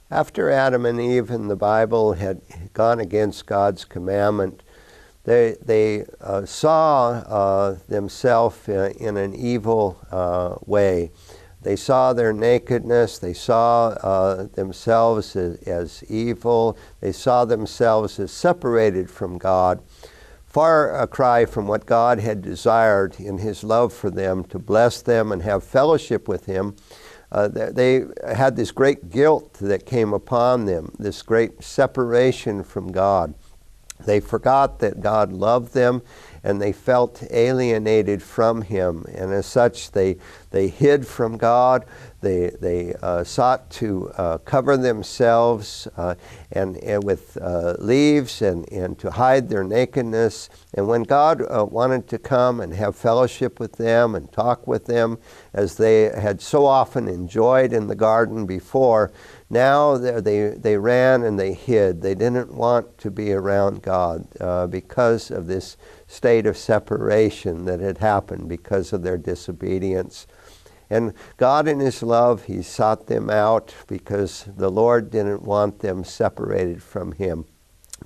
After Adam and Eve in the Bible had gone against God's commandment, they saw themselves in an evil way. They saw their nakedness. They saw themselves as evil. They saw themselves as separated from God, far a cry from what God had desired in His love for them, to bless them and have fellowship with Him. They had this great guilt that came upon them, this great separation from God. They forgot that God loved them, and they felt alienated from Him. And as such, they hid from God. They sought to cover themselves and with leaves and to hide their nakedness. And when God wanted to come and have fellowship with them and talk with them, as they had so often enjoyed in the garden before, now they ran and they hid. They didn't want to be around God because of this state of separation that had happened because of their disobedience. And God in His love, He sought them out because the Lord didn't want them separated from Him,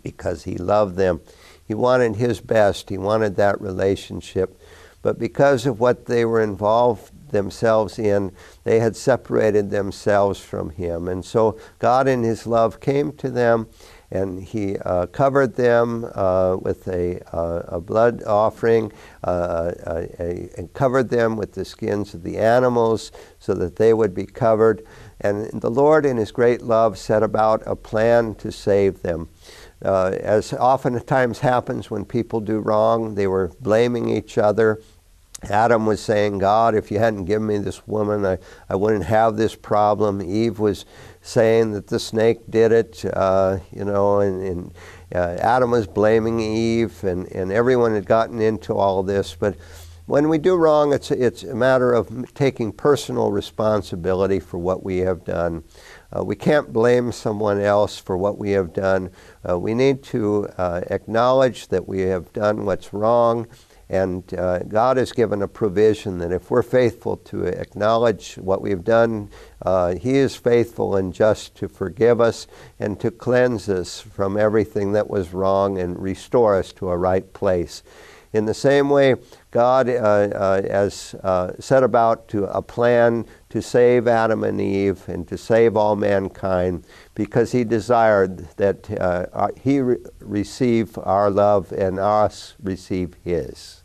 because He loved them. He wanted His best. He wanted that relationship. But because of what they were involved themselves in, they had separated themselves from Him. And so God in His love came to them, and He covered them with a blood offering, and covered them with the skins of the animals so that they would be covered. And the Lord in His great love set about a plan to save them. As oftentimes happens when people do wrong, they were blaming each other. Adam was saying, God, if you hadn't given me this woman, I wouldn't have this problem. Eve was saying that the snake did it, and Adam was blaming Eve, and everyone had gotten into all this. But when we do wrong, it's a matter of taking personal responsibility for what we have done. We can't blame someone else for what we have done. We need to acknowledge that we have done what's wrong. And God has given a provision that if we're faithful to acknowledge what we've done, He is faithful and just to forgive us and to cleanse us from everything that was wrong and restore us to a right place. In the same way, God has set about to a plan to save Adam and Eve and to save all mankind, because He desired that He receive our love and us receive His.